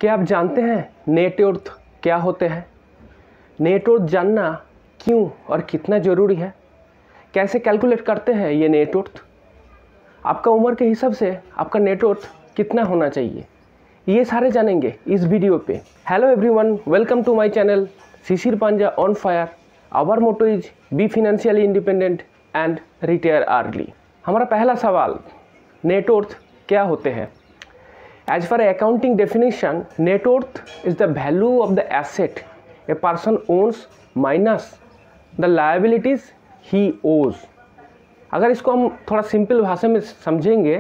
क्या आप जानते हैं नेटवर्थ क्या होते हैं? नेटवर्थ जानना क्यों और कितना ज़रूरी है? कैसे कैलकुलेट करते हैं ये नेटवर्थ? आपका उम्र के हिसाब से आपका नेटवर्थ कितना होना चाहिए, ये सारे जानेंगे इस वीडियो पे। Hello everyone, welcome to my channel Shishir Panja on fire. Our motto is be financially independent and retire early. हमारा पहला सवाल, नेटवर्थ क्या होते हैं? As per accounting definition, net worth is the value of the asset a person owns minus the liabilities he owes। अगर इसको हम थोड़ा सिंपल भाषा में समझेंगे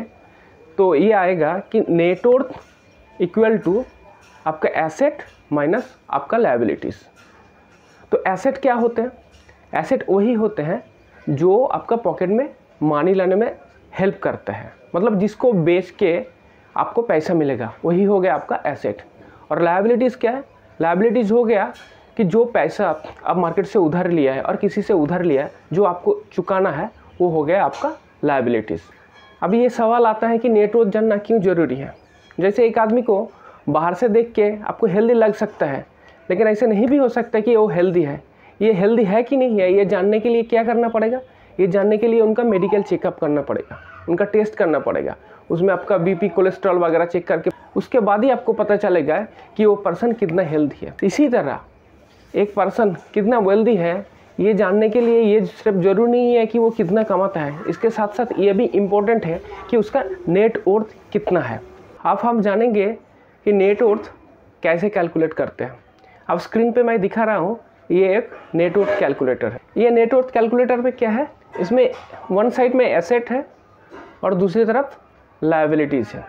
तो ये आएगा कि नेट वर्थ इक्वल टू आपका एसेट माइनस आपका लायबिलिटीज़। तो एसेट क्या होते हैं? एसेट वही होते हैं जो आपका पॉकेट में मनी लाने में हेल्प करता है, मतलब जिसको बेच के आपको पैसा मिलेगा, वही हो गया आपका एसेट। और लायबिलिटीज़ क्या है? लायबिलिटीज़ हो गया कि जो पैसा आप मार्केट से उधार लिया है और किसी से उधार लिया है जो आपको चुकाना है, वो हो गया आपका लायबिलिटीज़। अभी ये सवाल आता है कि नेटवर्थ जानना क्यों ज़रूरी है। जैसे एक आदमी को बाहर से देख के आपको हेल्दी लग सकता है, लेकिन ऐसे नहीं भी हो सकता कि वो हेल्दी है। ये हेल्दी है कि नहीं है, ये जानने के लिए क्या करना पड़ेगा? ये जानने के लिए उनका मेडिकल चेकअप करना पड़ेगा, उनका टेस्ट करना पड़ेगा। उसमें आपका बीपी, कोलेस्ट्रॉल वगैरह चेक करके उसके बाद ही आपको पता चलेगा कि वो पर्सन कितना हेल्दी है। इसी तरह एक पर्सन कितना वेल्दी है ये जानने के लिए ये सिर्फ ज़रूरी नहीं है कि वो कितना कमाता है, इसके साथ साथ ये भी इम्पोर्टेंट है कि उसका नेट वर्थ कितना है। अब हम जानेंगे कि नेट वर्थ कैसे कैलकुलेट करते हैं। अब स्क्रीन पे मैं दिखा रहा हूँ, ये एक नेट वर्थ कैलकुलेटर है। ये नेट वर्थ कैलकुलेटर में क्या है, इसमें वन साइड में एसेट है और दूसरी तरफ लायबिलिटीज़ है।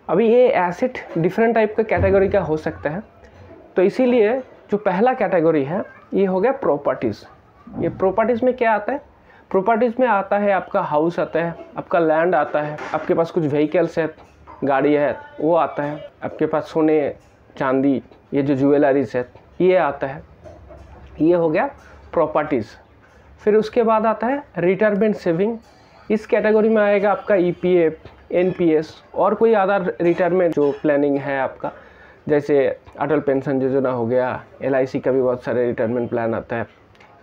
अभी ये एसेट डिफरेंट टाइप का कैटेगरी का हो सकता है, तो इसीलिए जो पहला कैटेगरी है ये हो गया प्रॉपर्टीज़। ये प्रॉपर्टीज़ में क्या आता है? प्रॉपर्टीज़ में आता है आपका हाउस आता है, आपका लैंड आता है, आपके पास कुछ व्हीकल्स है, गाड़ी है वो आता है, आपके पास सोने चांदी ये जो ज्वेलरीज है ये आता है। ये हो गया प्रॉपर्टीज़। फिर उसके बाद आता है रिटायरमेंट सेविंग। इस कैटेगरी में आएगा आपका ईपीएफ, एनपीएस और कोई अदर रिटायरमेंट जो प्लानिंग है आपका, जैसे अटल पेंशन योजना हो गया, एलआईसी का भी बहुत सारे रिटायरमेंट प्लान आता है।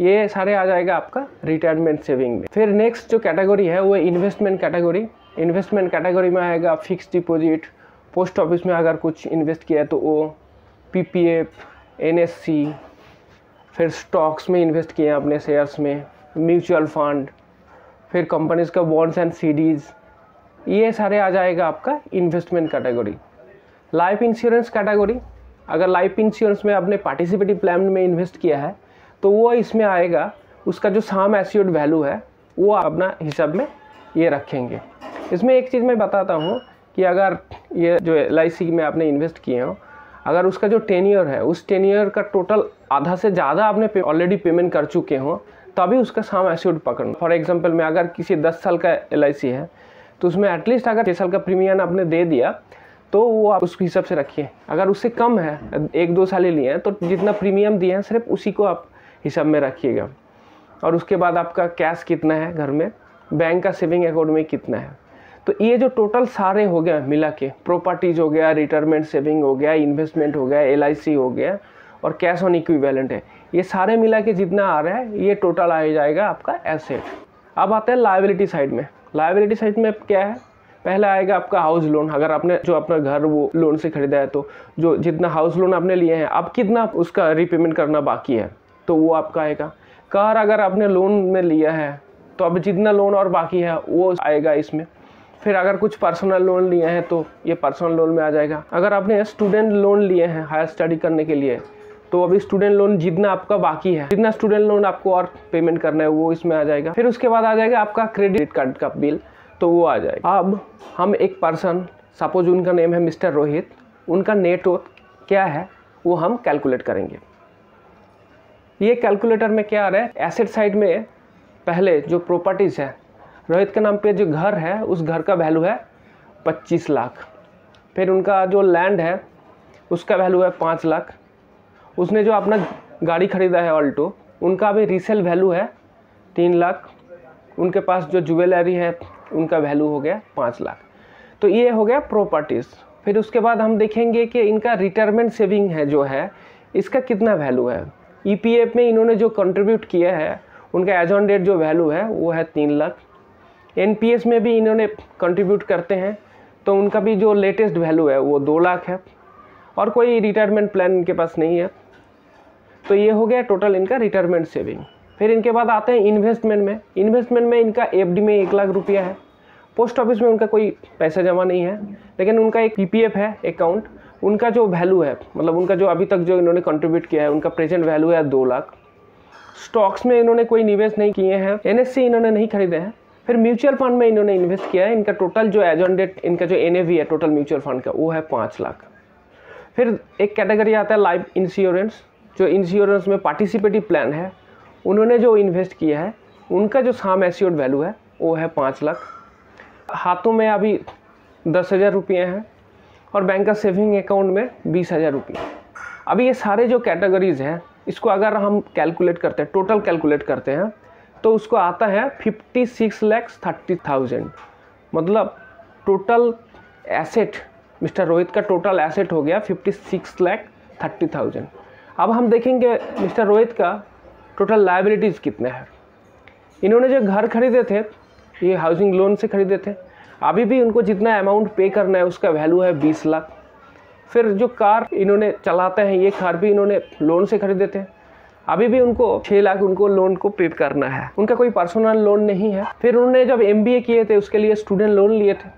ये सारे आ जाएगा आपका रिटायरमेंट सेविंग में। फिर नेक्स्ट जो कैटेगरी है वो इन्वेस्टमेंट कैटेगरी। इन्वेस्टमेंट कैटेगरी में आएगा फिक्स डिपॉजिट, पोस्ट ऑफिस में अगर कुछ इन्वेस्ट किया तो वो, पीपीएफ, एनएससी, फिर स्टॉक्स में इन्वेस्ट किए अपने शेयर्स में, म्यूचुअल फंड, फिर कंपनीज़ का बॉन्ड्स एंड सीडीज़, ये सारे आ जाएगा आपका investment category. Life insurance category, अगर लाइफ इंश्योरेंस में आपने पार्टिसिपेटिव प्लान में इन्वेस्ट किया है तो वो इसमें आएगा। उसका जो सम एश्योर्ड वैल्यू है वो अपना हिसाब में ये रखेंगे। इसमें एक चीज़ मैं बताता हूँ कि अगर ये जो LIC में आपने इन्वेस्ट किए हो, अगर उसका जो टेन्योर है उस टेन्योर का टोटल आधा से ज़्यादा आपने ऑलरेडी पेमेंट कर चुके हो तभी उसका सम एश्योर्ड पकड़ना। फॉर एग्जांपल में अगर किसी 10 साल का LIC है तो उसमें एटलीस्ट अगर 6 साल का प्रीमियम आपने दे दिया तो वो आप उस हिसाब से रखिए। अगर उससे कम है, 1-2 साल ही लिए हैं, तो जितना प्रीमियम दिए हैं सिर्फ उसी को आप हिसाब में रखिएगा। और उसके बाद आपका कैश कितना है घर में, बैंक का सेविंग अकाउंट में कितना है। तो ये जो टोटल सारे हो गया मिला के, प्रॉपर्टीज़ हो गया, रिटायरमेंट सेविंग हो गया, इन्वेस्टमेंट हो गया, LIC हो गया और कैश ऑन इक्विवेलेंट है, ये सारे मिला के जितना आ रहा है ये टोटल आ जाएगा आपका एसेट। अब आता है लायबिलिटी साइड में। लायबिलिटी साइड में क्या है? पहला आएगा आपका हाउस लोन। अगर आपने जो अपना घर वो लोन से खरीदा है तो जो जितना हाउस लोन आपने लिए हैं अब कितना उसका रीपेमेंट करना बाकी है तो वो आपका आएगा। कार अगर आपने लोन में लिया है तो अब जितना लोन और बाकी है वो आएगा इसमें। फिर अगर कुछ पर्सनल लोन लिए हैं तो ये पर्सनल लोन में आ जाएगा। अगर आपने स्टूडेंट लोन लिए हैं हायर स्टडी करने के लिए तो अभी स्टूडेंट लोन जितना आपका बाकी है, जितना स्टूडेंट लोन आपको और पेमेंट करना है वो इसमें आ जाएगा। फिर उसके बाद आ जाएगा आपका क्रेडिट कार्ड का बिल, तो वो आ जाएगा। अब हम एक पर्सन, सपोज उनका नेम है मिस्टर रोहित, उनका नेट वर्थ क्या है वो हम कैलकुलेट करेंगे। ये कैलकुलेटर में क्या आ रहा है, एसेट साइड में पहले जो प्रॉपर्टीज़ है, रोहित के नाम पे जो घर है उस घर का वैल्यू है 25 लाख। फिर उनका जो लैंड है उसका वैल्यू है 5 लाख। उसने जो अपना गाड़ी खरीदा है ऑल्टो, उनका भी रीसेल वैल्यू है 3 लाख। उनके पास जो ज्वेलरी है उनका वैल्यू हो गया 5 लाख। तो ये हो गया प्रॉपर्टीज़। फिर उसके बाद हम देखेंगे कि इनका रिटायरमेंट सेविंग है जो है इसका कितना वैल्यू है। ईपीएफ में इन्होंने जो कंट्रीब्यूट किया है उनका एज ऑन डेट जो वैल्यू है वो है 3 लाख। एनपीएस में भी इन्होंने कंट्रीब्यूट करते हैं तो उनका भी जो लेटेस्ट वैल्यू है वो 2 लाख है, और कोई रिटायरमेंट प्लान इनके पास नहीं है। तो ये हो गया टोटल इनका रिटायरमेंट सेविंग। फिर इनके बाद आते हैं इन्वेस्टमेंट में। इन्वेस्टमेंट में इनका एफडी में 1 लाख रुपया है। पोस्ट ऑफिस में उनका कोई पैसा जमा नहीं है, लेकिन उनका एक पीपीएफ है अकाउंट, उनका जो वैल्यू है मतलब उनका जो अभी तक जो इन्होंने कंट्रीब्यूट किया है उनका प्रेजेंट वैल्यू है 2 लाख। स्टॉक्स में इन्होंने कोई निवेश नहीं किए हैं, एनएससी इन्होंने नहीं खरीदे हैं। फिर म्यूचुअल फंड में इन्होंने इन्वेस्ट किया है। इनका टोटल जो एज ऑन डेट इनका जो एनएवी है टोटल म्यूचुअल फंड का वो है 5 लाख। फिर एक कैटेगरी आता है लाइफ इंश्योरेंस, जो इंश्योरेंस में पार्टिसिपेटिव प्लान है उन्होंने जो इन्वेस्ट किया है उनका जो साम एश्योर्ड वैल्यू है वो है 5 लाख। हाथों में अभी 10,000 रुपये हैं और बैंक का सेविंग अकाउंट में 20,000 रुपये। अभी ये सारे जो कैटेगरीज़ हैं इसको अगर हम कैलकुलेट करते हैं, टोटल कैलकुलेट करते हैं तो उसको आता है 56,30,000। मतलब टोटल एसेट मिस्टर रोहित का टोटल एसेट हो गया 56,30,000। अब हम देखेंगे मिस्टर रोहित का टोटल लायबिलिटीज़ कितने हैं। इन्होंने जो घर खरीदे थे ये हाउसिंग लोन से खरीदे थे, अभी भी उनको जितना अमाउंट पे करना है उसका वैल्यू है 20 लाख। फिर जो कार इन्होंने चलाते हैं ये कार भी इन्होंने लोन से खरीदे थे, अभी भी उनको 6 लाख उनको लोन को पे करना है, उनका कोई पर्सनल लोन नहीं है। फिर उन्होंने जब MBA किए थे उसके लिए स्टूडेंट लोन लिए थे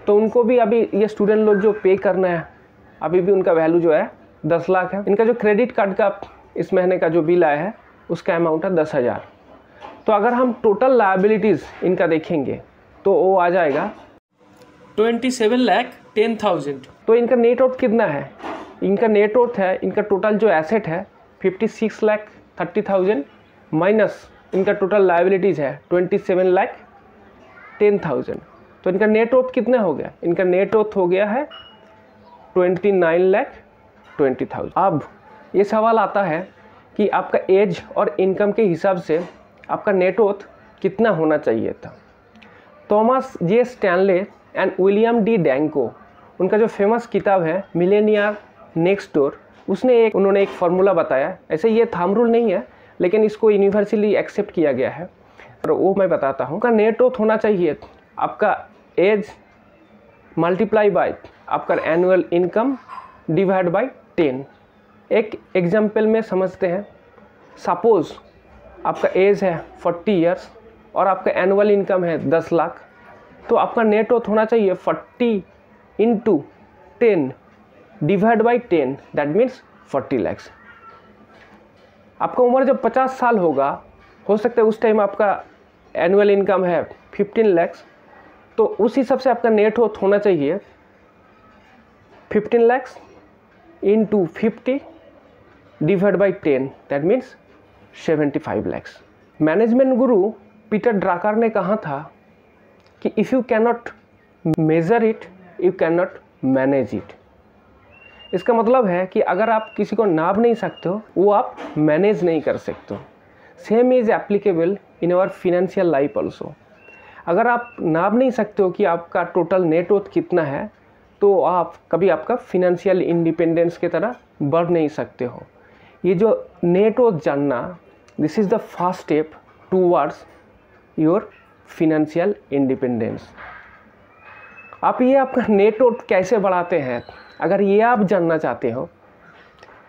तो उनको भी अभी ये स्टूडेंट लोन जो पे करना है अभी भी उनका वैल्यू जो है 10 लाख है। इनका जो क्रेडिट कार्ड का इस महीने का जो बिल आया है उसका अमाउंट है 10,000। तो अगर हम टोटल लायबिलिटीज़ इनका देखेंगे तो वो आ जाएगा 27,10,000। तो इनका नेट वर्थ कितना है? इनका नेट वर्थ है, इनका टोटल जो एसेट है 56,30,000 माइनस इनका टोटल लायबिलिटीज़ है 27,10,000। तो इनका नेट वर्थ कितना हो गया? इनका नेट वर्थ हो गया है 29,20,000। अब ये सवाल आता है कि आपका एज और इनकम के हिसाब से आपका नेट वर्थ कितना होना चाहिए था। Thomas J Stanley and William D Danko, उनका जो फेमस किताब है मिलेनियर नेक्स्ट डोर, उन्होंने एक फार्मूला बताया। ऐसे ये थंब रूल नहीं है लेकिन इसको यूनिवर्सली एक्सेप्ट किया गया है और वो मैं बताता हूँ। का नेट वर्थ होना चाहिए आपका एज मल्टीप्लाई बाय आपका एनुअल इनकम डिवाइड बाय 10। एक एग्जाम्पल में समझते हैं। सपोज़ आपका एज है 40 ईयर्स और आपका एनुअल इनकम है 10 लाख, तो आपका नेट वर्थ होना चाहिए 40 × 10 divide by 10, that means 40 lakh. आपका उम्र जब 50 साल होगा, हो सकता है उस टाइम आपका एनुअल इनकम है 15 लाख, तो उस हिसाब से आपका नेट वर्थ होना चाहिए 15 lakh × 50 divide by 10, that means 75 lakh. Management Guru Peter ड्राकर ने कहा था कि if you cannot measure it you cannot manage it. इसका मतलब है कि अगर आप किसी को नाप नहीं सकते हो वो आप मैनेज नहीं कर सकते हो। Same is applicable in our financial life also. अगर आप नाप नहीं सकते हो कि आपका टोटल नेट वर्थ कितना है तो आप कभी आपका फिनेंशियल इंडिपेंडेंस की तरह बढ़ नहीं सकते हो। ये जो नेट वर्थ जानना, this is the first step towards your financial independence. आप ये आपका नेट वर्थ कैसे बढ़ाते हैं, अगर ये आप जानना चाहते हो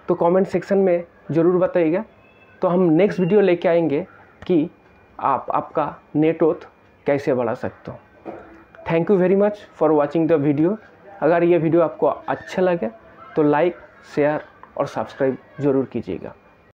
तो कमेंट सेक्शन में ज़रूर बताइएगा। तो हम नेक्स्ट वीडियो लेके आएंगे कि आप आपका नेट वर्थ कैसे बढ़ा सकते हो। Thank you very much for watching the video. अगर ये वीडियो आपको अच्छा लगे तो लाइक, शेयर और सब्सक्राइब ज़रूर कीजिएगा।